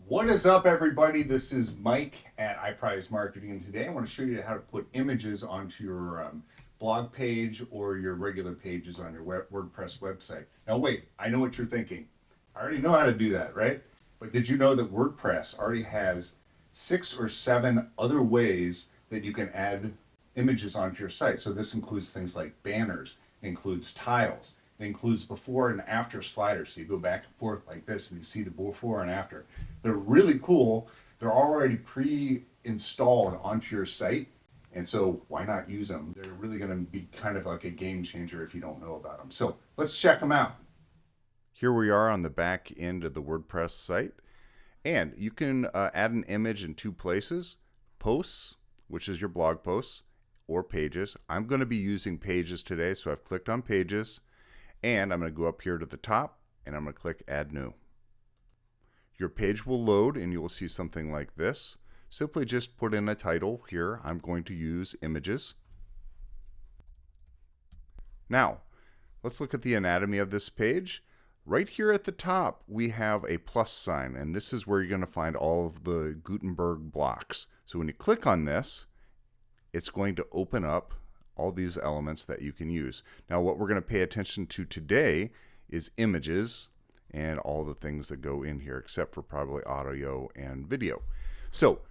What is up, everybody? This is Mike at iPrize Marketing, and today I want to show you how to put images onto your blog page or your regular pages on your WordPress website. Now, wait, I know what you're thinking. I already know how to do that, right? But did you know that WordPress already has 6 or 7 other ways that you can add images onto your site? So this includes things like banners, includes tiles, it includes before and after sliders. So you go back and forth like this and you see the before and after. They're really cool. They're already pre-installed onto your site. And so why not use them? They're really going to be kind of like a game changer if you don't know about them. So let's check them out. Here we are on the back end of the WordPress site. And you can add an image in 2 places. Posts, which is your blog posts, or pages. I'm going to be using pages today, so I've clicked on pages. And I'm going to go up here to the top and I'm going to click Add New. Your page will load and you will see something like this. Simply just put in a title here. I'm going to use images. Now, let's look at the anatomy of this page. Right here at the top, we have a plus sign, and this is where you're going to find all of the Gutenberg blocks. So when you click on this, it's going to open up all these elements that you can use. Now, what we're going to pay attention to today is images and all the things that go in here, except for probably audio and video. So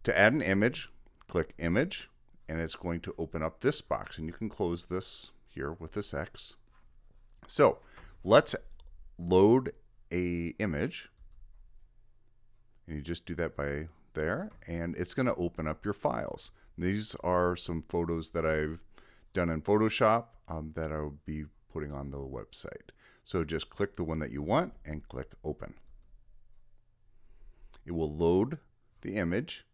to add an image, click Image, and it's going to open up this box, and you can close this here with this X. So let's load a image, and you just do that by there, and it's going to open up your files. These are some photos that I've done in Photoshop that I'll be putting on the website. So just click the one that you want and click Open. It will load the image.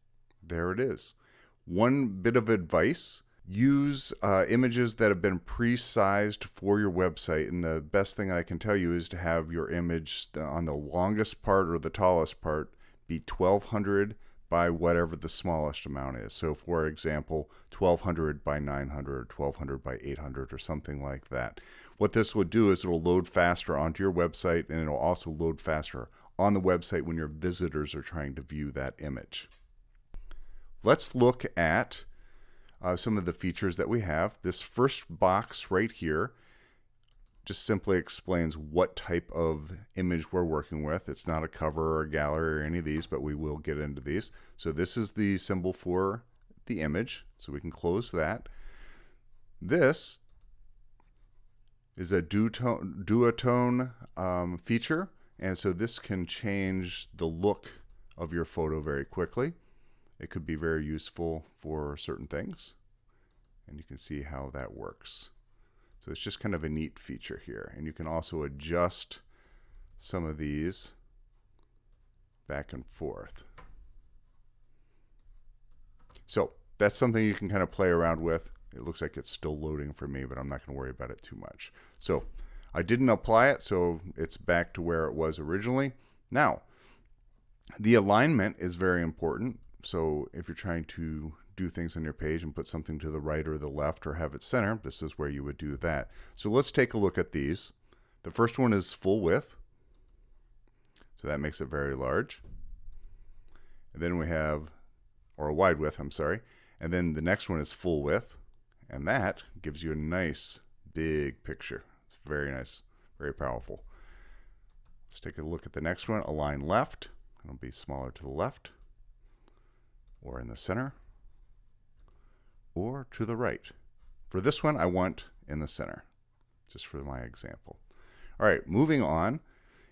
There it is. One bit of advice: use images that have been pre-sized for your website, and the best thing I can tell you is to have your image on the longest part or the tallest part be 1200 by whatever the smallest amount is. So for example, 1200 by 900, 1200 by 800, or something like that. What this will do is it'll load faster onto your website, and it'll also load faster on the website when your visitors are trying to view that image. Let's look at some of the features that we have. This first box right here just simply explains what type of image we're working with. It's not a cover or a gallery or any of these, but we will get into these. So this is the symbol for the image, so we can close that. This is a Duotone feature, and so this can change the look of your photo very quickly. It could be very useful for certain things, and you can see how that works. So it's just kind of a neat feature here. And you can also adjust some of these back and forth. So that's something you can kind of play around with. It looks like it's still loading for me, but I'm not going to worry about it too much. So I didn't apply it, so it's back to where it was originally. Now, the alignment is very important. So if you're trying to do things on your page and put something to the right or the left or have it center, this is where you would do that. So let's take a look at these. The first one is full width, so that makes it very large. And then we have, or a wide width, I'm sorry. And then the next one is full width, and that gives you a nice big picture. It's very nice, very powerful. Let's take a look at the next one. Align left. It'll be smaller to the left, or in the center, or to the right. For this one, I want in the center, just for my example. All right, moving on.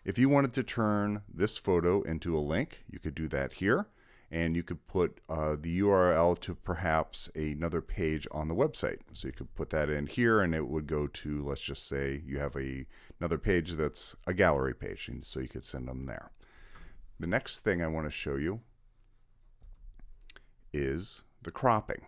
If you wanted to turn this photo into a link, you could do that here, and you could put the URL to perhaps another page on the website. So you could put that in here, and it would go to, let's just say you have another page that's a gallery page, and so you could send them there. The next thing I want to show you is the cropping.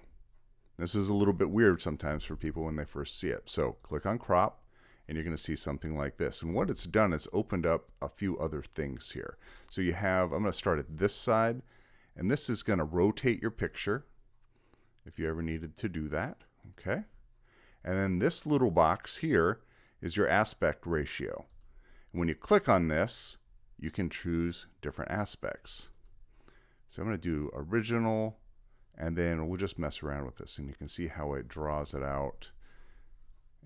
This is a little bit weird sometimes for people when they first see it. So click on crop, and you're going to see something like this. And what it's done is opened up a few other things here. So you have, I'm going to start at this side, and this is going to rotate your picture if you ever needed to do that. Okay. And then this little box here is your aspect ratio. And when you click on this, you can choose different aspects. So I'm going to do original, and then we'll just mess around with this, and you can see how it draws it out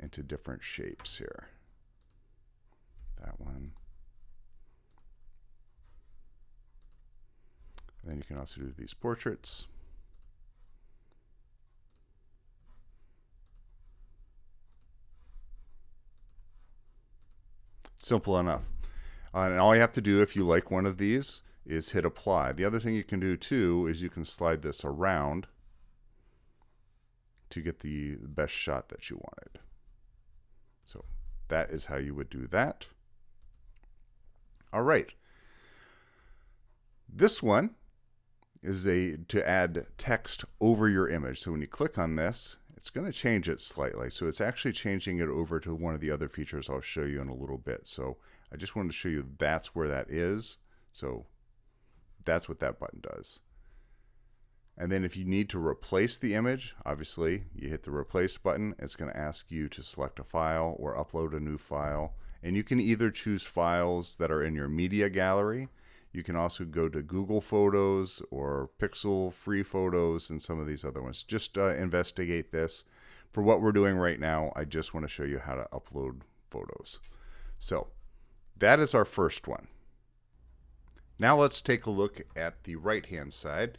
into different shapes here. That one. And then you can also do these portraits. Simple enough. And all you have to do if you like one of these is hit apply. The other thing you can do too is you can slide this around to get the best shot that you wanted. So that is how you would do that. All right. This one is to add text over your image. So when you click on this, it's going to change it slightly. So it's actually changing it over to one of the other features I'll show you in a little bit. So I just wanted to show you that's where that is. So that's what that button does. And then if you need to replace the image, obviously you hit the replace button. It's going to ask you to select a file or upload a new file. And you can either choose files that are in your media gallery. You can also go to Google Photos or Pixel Free Photos and some of these other ones. Just investigate this. For what we're doing right now, I just want to show you how to upload photos. So that is our first one. Now let's take a look at the right-hand side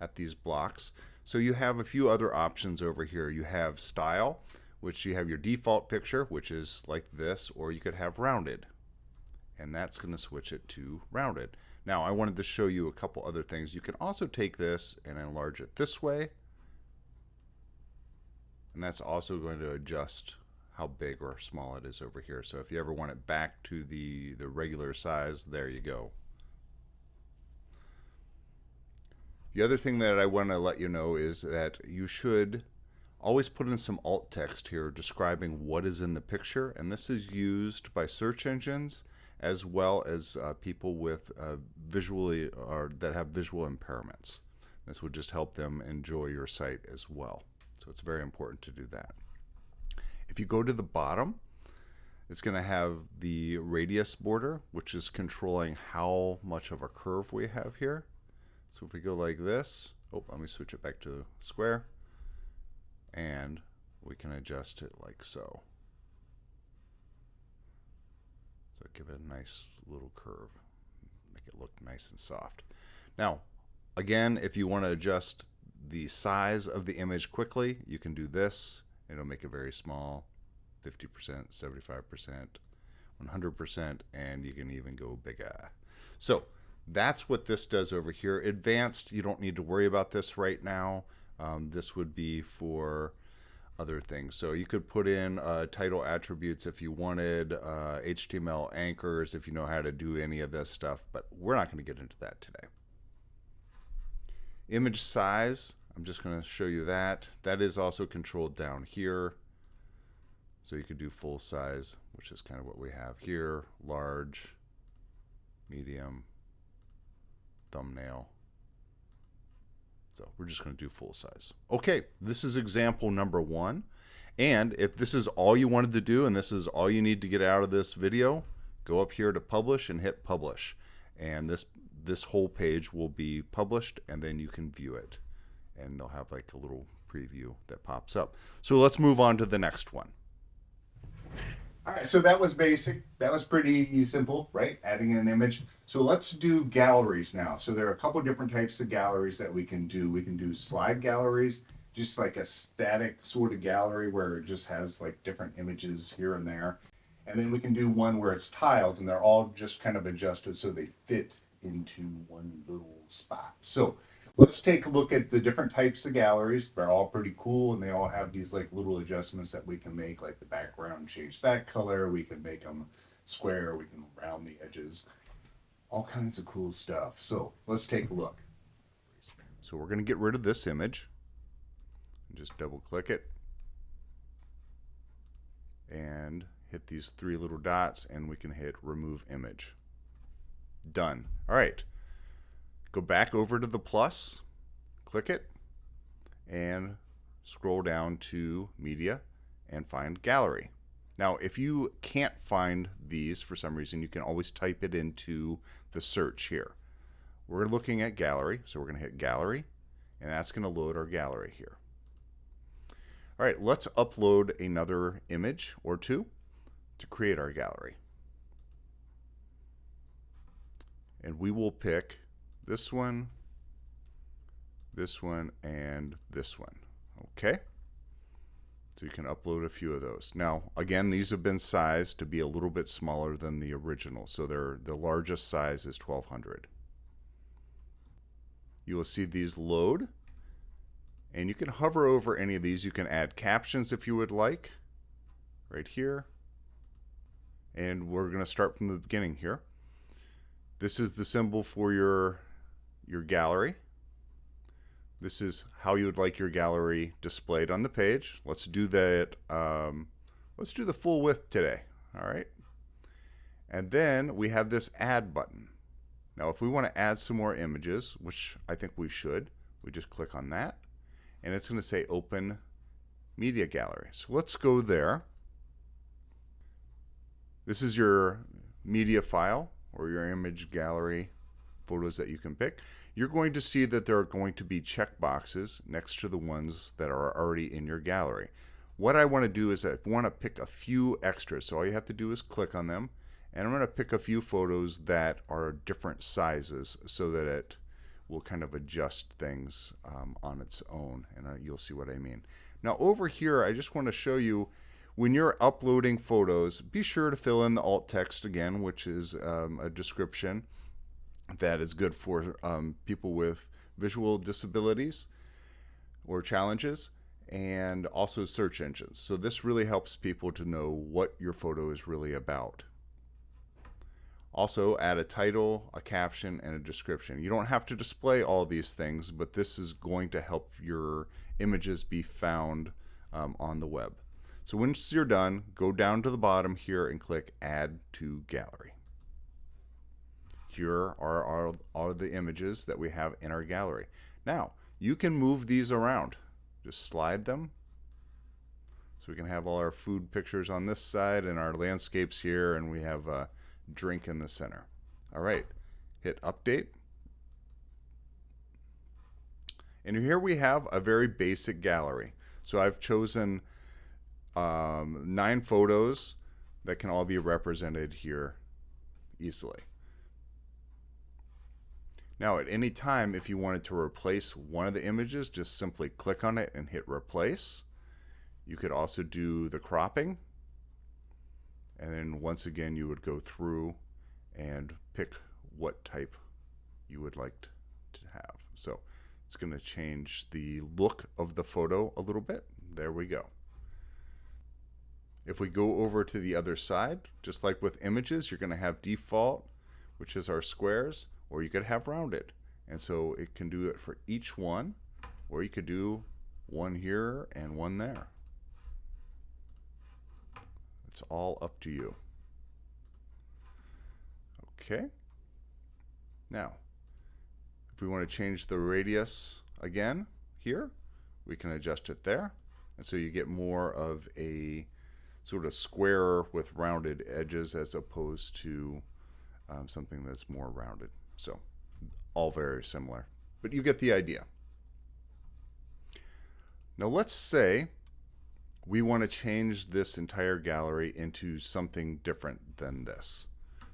at these blocks. So you have a few other options over here. You have style, which you have your default picture, which is like this, or you could have rounded. And that's going to switch it to rounded. Now I wanted to show you a couple other things. You can also take this and enlarge it this way. And that's also going to adjust how big or small it is over here. So if you ever want it back to the regular size, there you go. The other thing that I want to let you know is that you should always put in some alt text here describing what is in the picture. And this is used by search engines as well as people with that have visual impairments. This would just help them enjoy your site as well. So it's very important to do that. If you go to the bottom, it's going to have the radius border, which is controlling how much of a curve we have here. So if we go like this, let me switch it back to square, and we can adjust it like so. So give it a nice little curve, make it look nice and soft. Now, again, if you want to adjust the size of the image quickly, you can do this. It'll make it very small, 50%, 75%, 100%, and you can even go bigger. So that's what this does over here. Advanced, you don't need to worry about this right now. This would be for other things. So you could put in title attributes if you wanted, HTML anchors if you know how to do any of this stuff, but we're not going to get into that today. Image size, I'm just going to show you that. That is also controlled down here. So you could do full size, which is kind of what we have here, large, medium, thumbnail. So we're just going to do full size. Okay, this is example number 1. And if this is all you wanted to do and this is all you need to get out of this video, go up here to publish and hit publish. And this whole page will be published, and then you can view it. And they'll have like a little preview that pops up. So let's move on to the next one. All right, so that was basic. That was pretty simple, right? Adding an image. So let's do galleries now. So there are a couple different types of galleries that we can do. We can do slide galleries, just like a static sort of gallery where it just has like different images here and there. And then we can do one where it's tiles and they're all just kind of adjusted so they fit into one little spot. So let's take a look at the different types of galleries. They're all pretty cool, and they all have these like little adjustments that we can make, like the background, change that color. We can make them square. We can round the edges. All kinds of cool stuff. So let's take a look. So we're going to get rid of this image. Just double click it and hit these 3 little dots, and we can hit remove image. Done. All right. Go back over to the plus, click it, and scroll down to media and find gallery. Now, if you can't find these for some reason, you can always type it into the search here. We're looking at gallery, so we're going to hit gallery, and that's going to load our gallery here. All right, let's upload another image or two to create our gallery. And we will pick this one, and this one. Okay? So you can upload a few of those. Now, again, these have been sized to be a little bit smaller than the original. So the largest size is 1200. You will see these load. And you can hover over any of these. You can add captions if you would like, right here. And we're going to start from the beginning here. This is the symbol for your gallery. This is how you would like your gallery displayed on the page. Let's do that. Let's do the full width today. All right. And then we have this add button. Now, if we want to add some more images, which I think we should, we just click on that. And it's going to say open media gallery. So let's go there. This is your media file or your image gallery photos that you can pick. You're going to see that there are going to be checkboxes next to the ones that are already in your gallery. What I want to do is I want to pick a few extras. So all you have to do is click on them. And I'm going to pick a few photos that are different sizes so that it will kind of adjust things on its own, and you'll see what I mean. Now over here, I just want to show you when you're uploading photos, be sure to fill in the alt text again, which is a description that is good for people with visual disabilities or challenges, and also search engines. So this really helps people to know what your photo is really about. Also, add a title, a caption, and a description. You don't have to display all these things, but this is going to help your images be found on the web. So once you're done, go down to the bottom here and click Add to Gallery. Here are all the images that we have in our gallery. Now, you can move these around. Just slide them. So we can have all our food pictures on this side and our landscapes here, and we have a drink in the center. All right, hit update. And here we have a very basic gallery. So I've chosen 9 photos that can all be represented here easily. Now at any time, if you wanted to replace one of the images, just simply click on it and hit replace. You could also do the cropping. And then once again, you would go through and pick what type you would like to have. So it's going to change the look of the photo a little bit. There we go. If we go over to the other side, just like with images, you're going to have default, which is our squares, or you could have rounded. And so it can do it for each one, or you could do one here and one there. It's all up to you. Okay. Now, if we want to change the radius again here, we can adjust it there. And so you get more of a sort of square with rounded edges as opposed to something that's more rounded. So all very similar, but you get the idea. Now let's say we want to change this entire gallery into something different than this.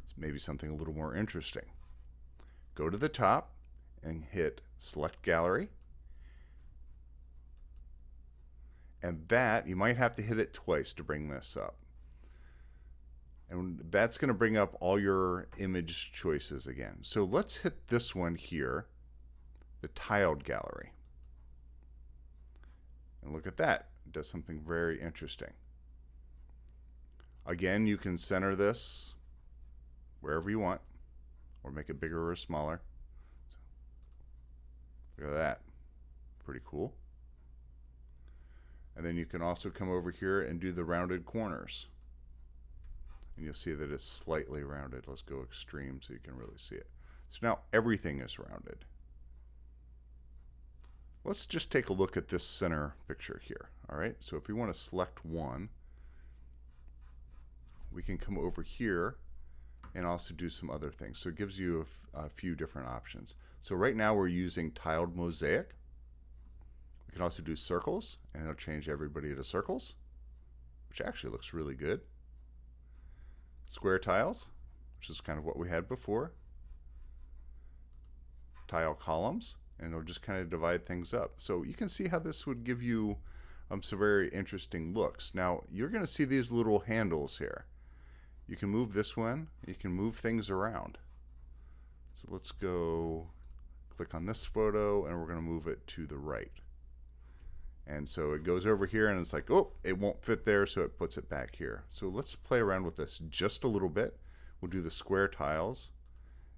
So maybe something a little more interesting. Go to the top and hit Select Gallery. And that, you might have to hit it twice to bring this up. And that's going to bring up all your image choices again. So let's hit this one here, the tiled gallery. And look at that. It does something very interesting. Again, you can center this wherever you want, or make it bigger or smaller. Look at that. Pretty cool. And then you can also come over here and do the rounded corners. And you'll see that it's slightly rounded. Let's go extreme so you can really see it. So now everything is rounded. Let's just take a look at this center picture here. All right, so if we want to select one, we can come over here and also do some other things. So it gives you a few different options. So right now we're using tiled mosaic. We can also do circles, and it'll change everybody to circles, which actually looks really good. Square tiles, which is kind of what we had before. Tile columns, and it'll just kind of divide things up. So you can see how this would give you some very interesting looks. Now you're going to see these little handles here. You can move this one, you can move things around. So let's go click on this photo, and we're going to move it to the right. And so it goes over here, and it's like, oh, it won't fit there, so it puts it back here. So let's play around with this just a little bit. We'll do the square tiles,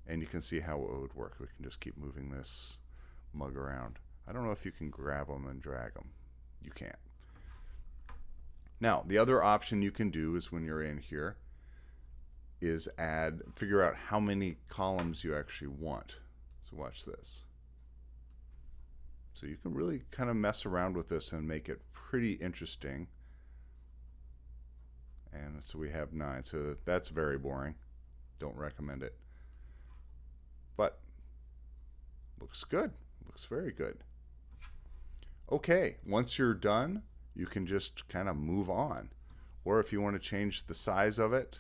and you can see how it would work. We can just keep moving this mug around. I don't know if you can grab them and drag them. You can't. Now, the other option you can do is when you're in here is figure out how many columns you actually want. So watch this. So you can really kind of mess around with this and make it pretty interesting. And so we have 9. So that's very boring. Don't recommend it. But looks good. Looks very good. Okay, once you're done, you can just kind of move on. Or if you want to change the size of it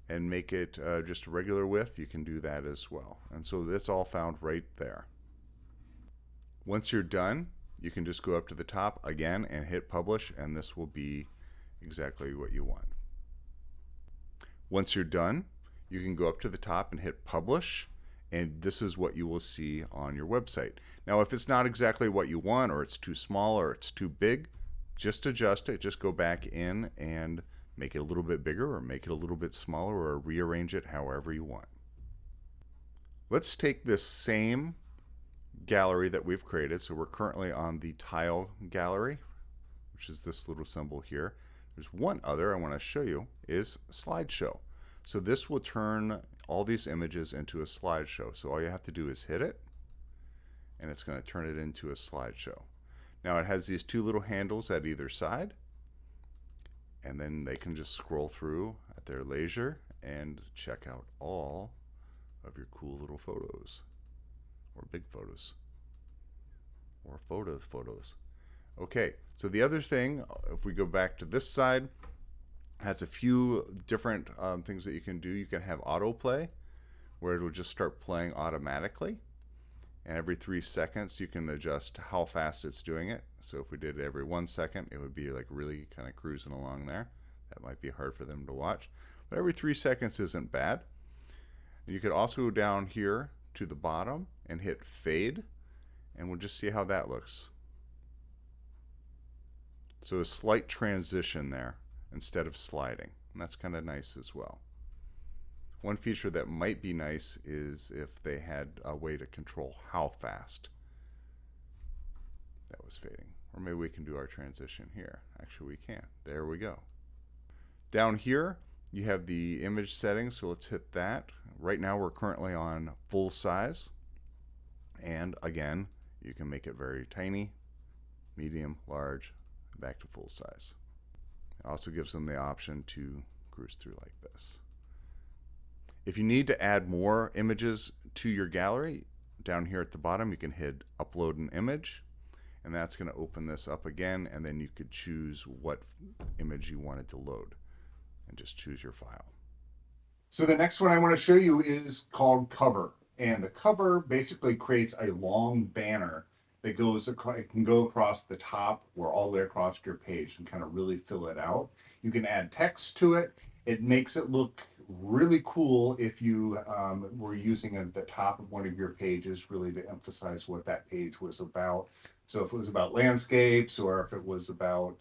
and make it just a regular width, you can do that as well. And so that's all found right there. Once you're done, you can just go up to the top again and hit publish, and this will be exactly what you want. Once you're done, you can go up to the top and hit publish, and this is what you will see on your website. Now, if it's not exactly what you want, or it's too small, or it's too big, just adjust it. Just go back in and make it a little bit bigger, or make it a little bit smaller, or rearrange it however you want. Let's take this same gallery that we've created. So we're currently on the tile gallery, which is this little symbol here. There's one other I want to show you, is slideshow. So this will turn all these images into a slideshow. So all you have to do is hit it, and it's going to turn it into a slideshow. Now it has these two little handles at either side, and then they can just scroll through at their leisure and check out all of your cool little photos, or big photos, or photos. Okay, so the other thing, if we go back to this side, has a few different things that you can do. You can have autoplay, where it will just start playing automatically, and every 3 seconds you can adjust how fast it's doing it. So if we did it every 1 second, it would be like really kind of cruising along there. That might be hard for them to watch, but every 3 seconds isn't bad. And you could also go down here to the bottom and hit fade, and we'll just see how that looks. So a slight transition there instead of sliding, and that's kind of nice as well. One feature that might be nice is if they had a way to control how fast that was fading. Or maybe we can do our transition here. Actually, we can. There we go. Down here you have the image settings, so let's hit that. Right now we're currently on full size, and again you can make it very tiny, medium, large, back to full size. It also gives them the option to cruise through like this. If you need to add more images to your gallery, down here at the bottom you can hit upload an image, and that's going to open this up again, and then you could choose what image you wanted to load and just choose your file. So the next one I want to show you is called cover, and the cover basically creates a long banner that goes across, it can go across the top or all the way across your page and kind of really fill it out. You can add text to it. It makes it look really cool if you were using at the top of one of your pages, really to emphasize what that page was about. So if it was about landscapes, or if it was about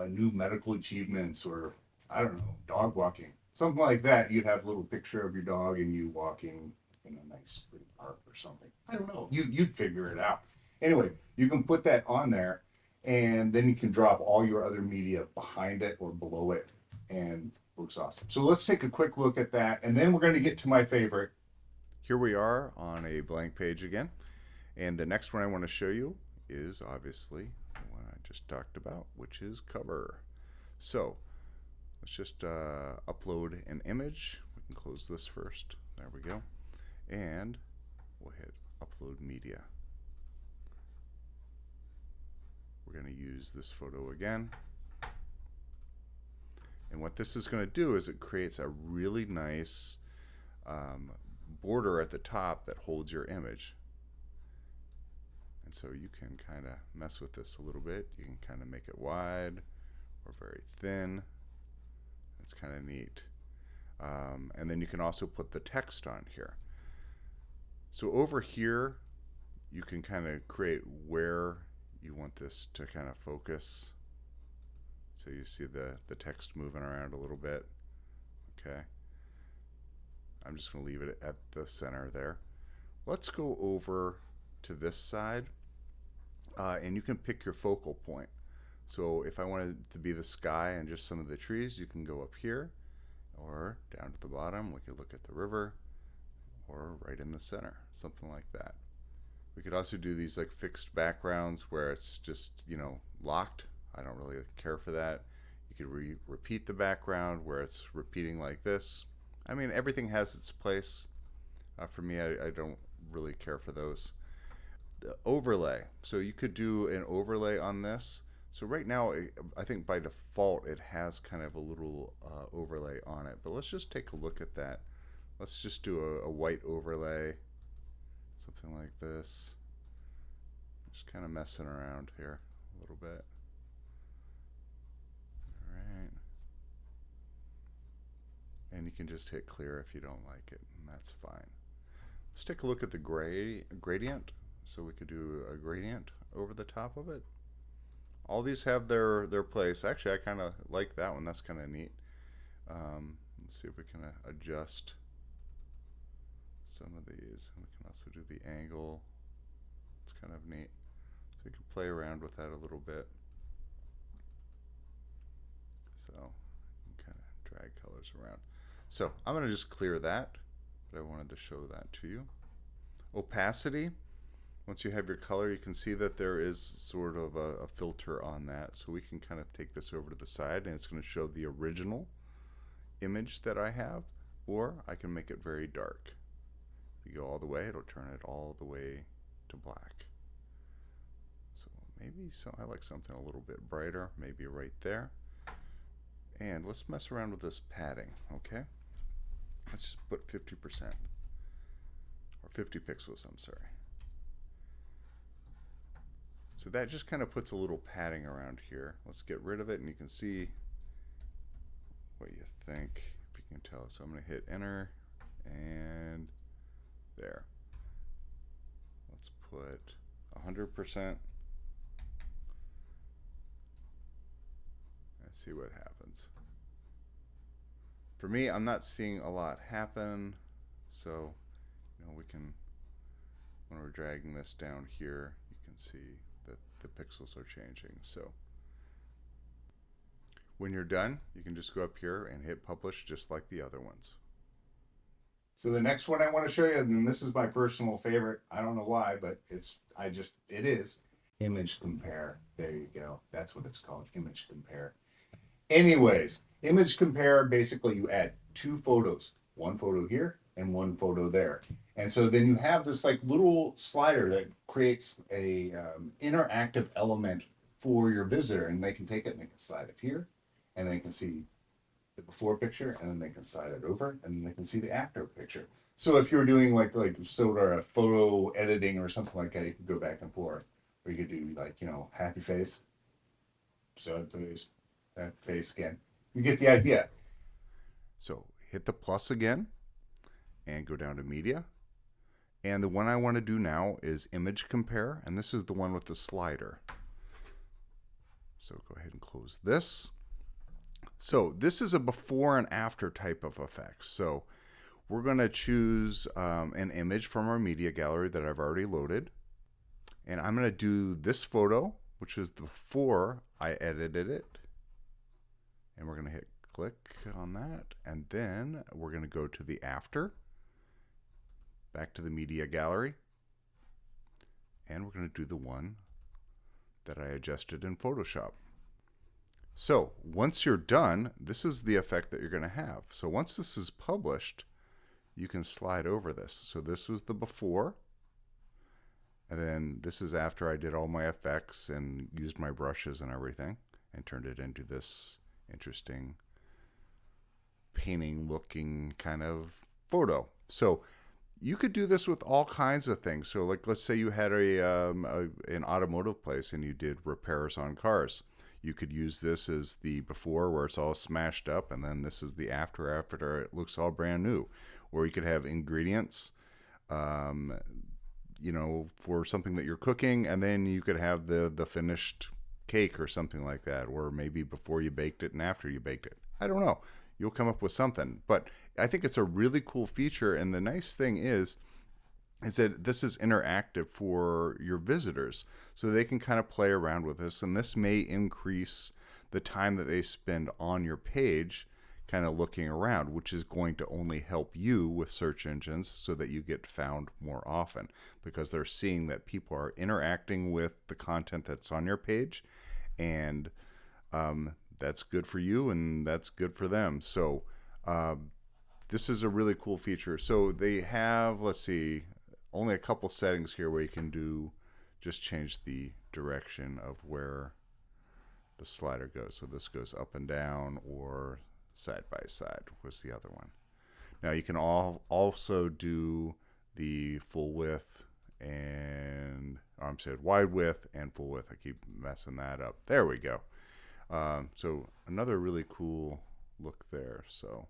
new medical achievements, or I don't know, dog walking, something like that, you'd have a little picture of your dog and you walking in a nice pretty park or something. I don't know, you'd figure it out. Anyway, you can put that on there, and then you can drop all your other media behind it or below it, and it looks awesome. So let's take a quick look at that, and then we're going to get to my favorite. Here we are on a blank page again, and the next one I want to show you is obviously the one I just talked about, which is cover. So let's just upload an image. We can close this first. There we go. And we'll hit upload media. We're going to use this photo again. And what this is going to do is it creates a really nice border at the top that holds your image. And so you can kind of mess with this a little bit. You can kind of make it wide or very thin. It's kind of neat. And then you can also put the text on here. So over here, you can kind of create where you want this to kind of focus. So you see the text moving around a little bit. Okay. I'm just going to leave it at the center there. Let's go over to this side, and you can pick your focal point. So if I wanted it to be the sky and just some of the trees, you can go up here, or down to the bottom. We could look at the river, or right in the center, something like that. We could also do these like fixed backgrounds where it's just, you know, locked. I don't really care for that. You could repeat the background where it's repeating like this. I mean, everything has its place. For me, I don't really care for those. The overlay. So you could do an overlay on this. So right now, I think by default, it has kind of a little overlay on it. But let's just take a look at that. Let's just do a white overlay, something like this. Just kind of messing around here a little bit. All right. And you can just hit clear if you don't like it, and that's fine. Let's take a look at the gradient. So we could do a gradient over the top of it. All these have their place. Actually, I kind of like that one. That's kind of neat. Let's see if we can adjust some of these. We can also do the angle. It's kind of neat. So you can play around with that a little bit. So you can kind of drag colors around. So I'm going to just clear that, but I wanted to show that to you. Opacity. Once you have your color, you can see that there is sort of a filter on that. So we can kind of take this over to the side, and it's going to show the original image that I have, or I can make it very dark. If you go all the way, it'll turn it all the way to black. So maybe I like something a little bit brighter, maybe right there. And let's mess around with this padding, okay? Let's just put 50%, or 50 pixels, I'm sorry. So that just kind of puts a little padding around here. Let's get rid of it, and you can see what you think, if you can tell. So I'm going to hit enter, and there. Let's put 100%, and see what happens. For me, I'm not seeing a lot happen, so you know, we can, when we're dragging this down here, you can see that the pixels are changing. So when you're done, you can just go up here and hit publish just like the other ones. So the next one I want to show you, and this is my personal favorite. I don't know why, but it is image compare. There you go. That's what it's called, image compare. Anyways, image compare, basically you add two photos, one photo here and one photo there. And so then you have this like little slider that creates a interactive element for your visitor, and they can take it and they can slide it here, and they can see the before picture, and then they can slide it over, and then they can see the after picture. So if you're doing like sort of photo editing or something like that, you can go back and forth, or you could do like, you know, happy face, sad face, happy face again. You get the idea. So hit the plus again and go down to media. And the one I want to do now is image compare, and this is the one with the slider. So go ahead and close this. So this is a before and after type of effect. So we're going to choose an image from our media gallery that I've already loaded. And I'm going to do this photo, which is before I edited it. And we're going to hit click on that. And then we're going to go to the after, back to the media gallery. And we're going to do the one that I adjusted in Photoshop. So once you're done, this is the effect that you're going to have. So once this is published, you can slide over this. So this was the before, and then this is after I did all my effects and used my brushes and everything and turned it into this interesting painting looking kind of photo. So you could do this with all kinds of things. So like, let's say you had an automotive place and you did repairs on cars. You could use this as the before where it's all smashed up, and then this is the after it looks all brand new. Or you could have ingredients, for something that you're cooking, and then you could have the finished cake or something like that, or maybe before you baked it and after you baked it. I don't know. You'll come up with something. But I think it's a really cool feature, and the nice thing is that this is interactive for your visitors, so they can kind of play around with this, and this may increase the time that they spend on your page kind of looking around, which is going to only help you with search engines so that you get found more often, because they're seeing that people are interacting with the content that's on your page, and that's good for you and that's good for them. So this is a really cool feature. So they have, let's see, only a couple settings here where you can just change the direction of where the slider goes. So this goes up and down or side by side was the other one. Now you can also do the full width and wide width and full width. I keep messing that up. There we go. So another really cool look there. So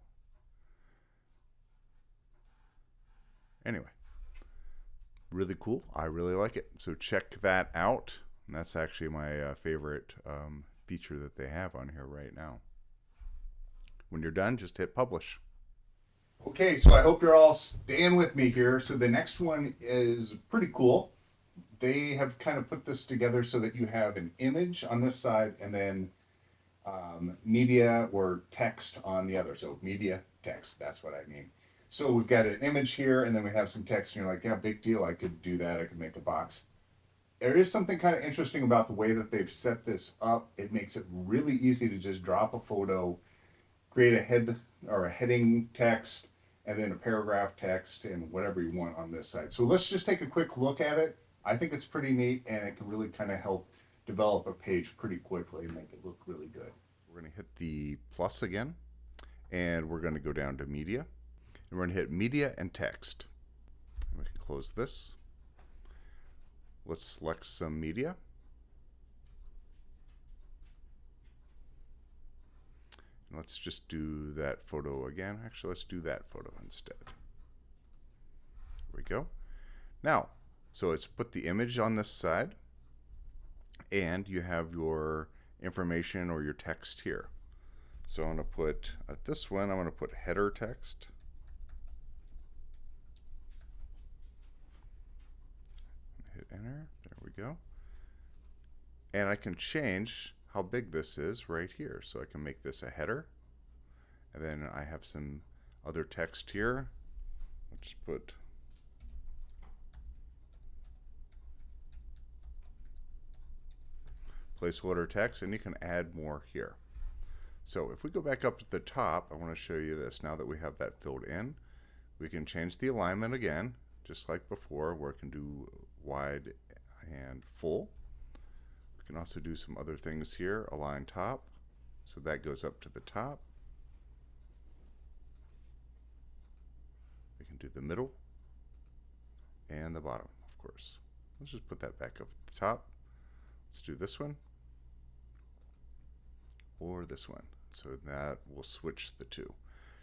anyway, really cool. I really like it. So check that out. And that's actually my favorite feature that they have on here right now. When you're done, just hit publish. Okay, so I hope you're all staying with me here. So the next one is pretty cool. They have kind of put this together so that you have an image on this side and then media or text on the other. So media, text, that's what I mean. So we've got an image here and then we have some text, and you're like, yeah, big deal. I could do that. I could make a box. There is something kind of interesting about the way that they've set this up. It makes it really easy to just drop a photo, create a head or a heading text, and then a paragraph text and whatever you want on this side. So let's just take a quick look at it. I think it's pretty neat, and it can really kind of help develop a page pretty quickly and make it look really good. We're going to hit the plus again, and we're going to go down to media, and we're going to hit media and text. And we can close this. Let's select some media. And let's just do that photo again. Actually, let's do that photo instead. There we go. Now, so it's put the image on this side, and you have your information or your text here. So I'm going to put, at this one, I'm going to put header text. Hit enter. There we go. And I can change how big this is right here. So I can make this a header. And then I have some other text here. I'll just put placeholder text, and you can add more here. So if we go back up at the top, I want to show you this. Now that we have that filled in, we can change the alignment again, just like before, where it can do wide and full. We can also do some other things here. Align top, so that goes up to the top. We can do the middle and the bottom, of course. Let's just put that back up at the top. Let's do this one or this one. So that will switch the two.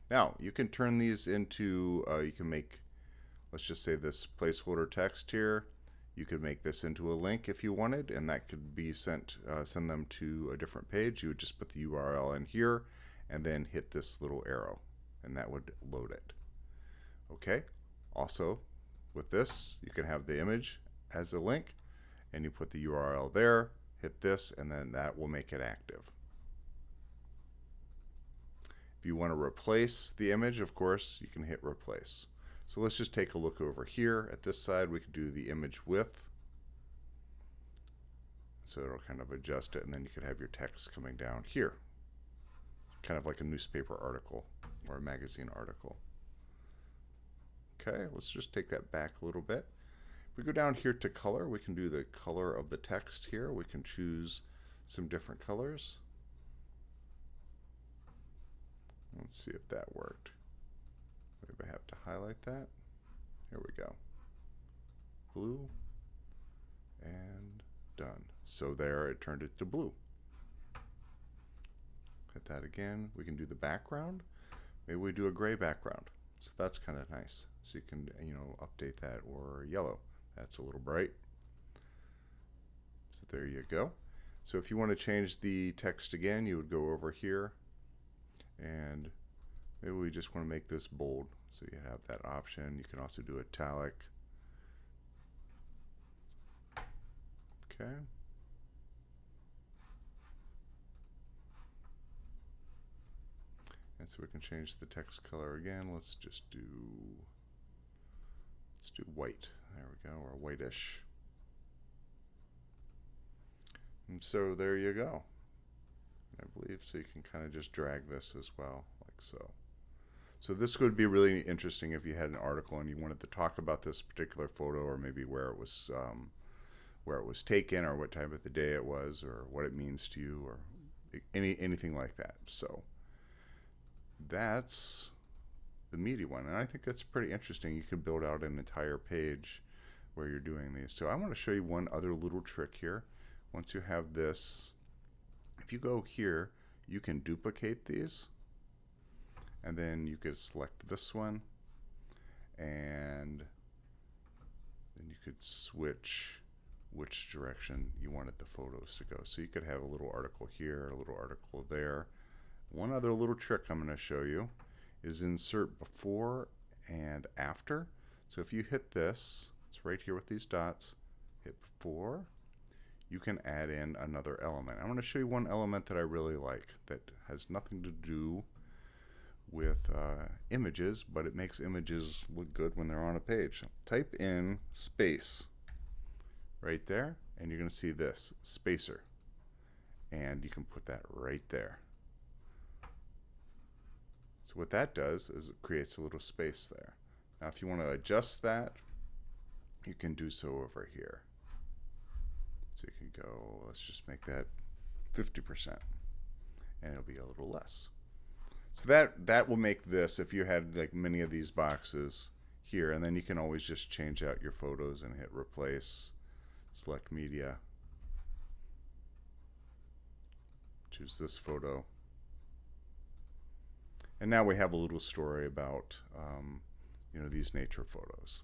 Now you can turn these into, you can make, let's just say this placeholder text here. You could make this into a link if you wanted, and that could be send them to a different page. You would just put the URL in here and then hit this little arrow, and that would load it. Okay. Also, with this, you can have the image as a link, and you put the URL there, hit this, and then that will make it active. If you want to replace the image, of course, you can hit replace. So let's just take a look over here. At this side, we can do the image width. So it'll kind of adjust it, and then you could have your text coming down here, kind of like a newspaper article or a magazine article. Okay, let's just take that back a little bit. If we go down here to color, we can do the color of the text here. We can choose some different colors. Let's see if that worked. Maybe I have to highlight that. Here we go. Blue and done. So there, it turned it to blue. Hit that again. We can do the background. Maybe we do a gray background. So that's kind of nice. So you can, update that, or yellow. That's a little bright. So there you go. So if you want to change the text again, you would go over here, and maybe we just want to make this bold. So you have that option. You can also do italic. Okay. And so we can change the text color again. Let's do white. There we go, or whitish. And so there you go. I believe so you can kind of just drag this as well, like so. So this would be really interesting if you had an article and you wanted to talk about this particular photo, or maybe where it was taken, or what time of the day it was, or what it means to you, or anything like that. So that's the media one, and I think that's pretty interesting. You could build out an entire page where you're doing these. So I want to show you one other little trick here. Once you have this, if you go here, you can duplicate these, and then you could select this one, and then you could switch which direction you wanted the photos to go. So you could have a little article here, a little article there. One other little trick I'm going to show you is insert before and after. So if you hit this, it's right here with these dots, hit before, you can add in another element. I'm going to show you one element that I really like that has nothing to do with images, but it makes images look good when they're on a page. Type in space right there, and you're going to see this spacer, and you can put that right there. So what that does is it creates a little space there. Now if you want to adjust that, you can do so over here. So you can go, let's just make that 50%, and it'll be a little less. So that will make this, if you had like many of these boxes here, and then you can always just change out your photos and hit replace, select media, choose this photo. And now we have a little story about these nature photos.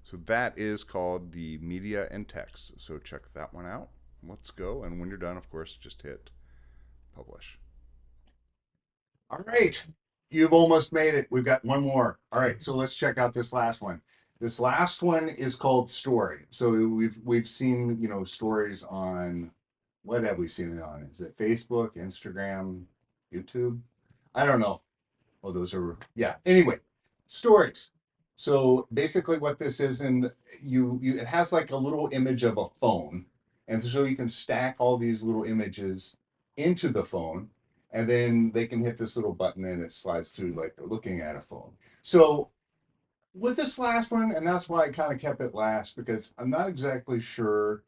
So that is called the media and text. So check that one out. Let's go. And when you're done, of course, just hit publish. All right, you've almost made it. We've got one more. All right, so let's check out this last one. This last one is called story. So we've seen stories on, what have we seen it on? Is it Facebook, Instagram, YouTube? I don't know. Oh, those are, yeah. Anyway, stories. So basically what this is, and it has like a little image of a phone. And so you can stack all these little images into the phone, and then they can hit this little button and it slides through like they're looking at a phone. So with this last one, and that's why I kind of kept it last, because I'm not exactly sure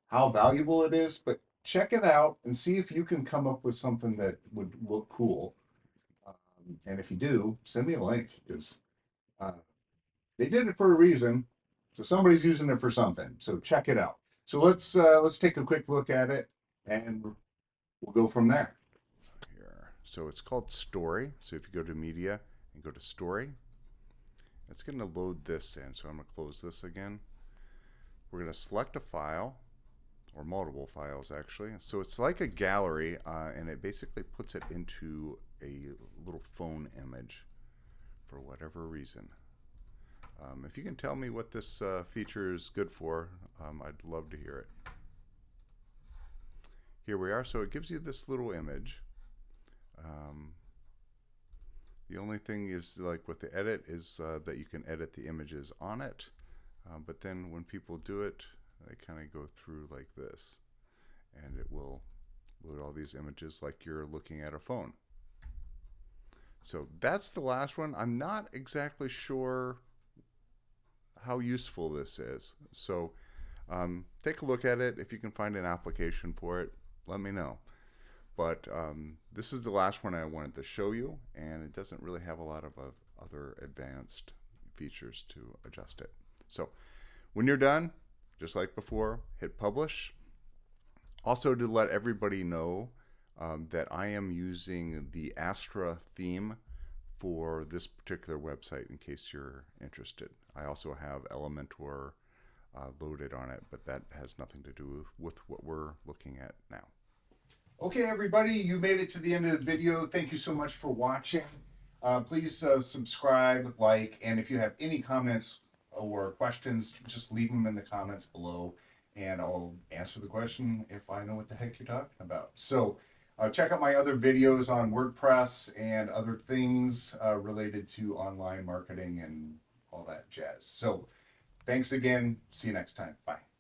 how valuable it is, but check it out and see if you can come up with something that would look cool. And if you do, send me a link, because they did it for a reason. So somebody's using it for something. So check it out. So let's take a quick look at it, and we'll go from there. Here. So it's called story. So if you go to media and go to story, it's going to load this in. So I'm going to close this again. We're going to select a file, or multiple files actually. So it's like a gallery, and it basically puts it into a little phone image for whatever reason. If you can tell me what this feature is good for, I'd love to hear it. Here we are. So it gives you this little image. The only thing is, like with the edit, is that you can edit the images on it. But then when people do it, they kind of go through like this. and it will load all these images like you're looking at a phone. So that's the last one. I'm not exactly sure how useful this is. So take a look at it. If you can find an application for it, let me know. But this is the last one I wanted to show you, and it doesn't really have a lot of other advanced features to adjust it. So when you're done, just like before, hit publish. Also, to let everybody know that I am using the Astra theme for this particular website in case you're interested. I also have Elementor loaded on it, but that has nothing to do with what we're looking at now. Okay, everybody, you made it to the end of the video. Thank you so much for watching. Please subscribe, like, and if you have any comments or questions, just leave them in the comments below, and I'll answer the question if I know what the heck you're talking about. So check out my other videos on WordPress and other things related to online marketing and all that jazz. So thanks again. See you next time. Bye.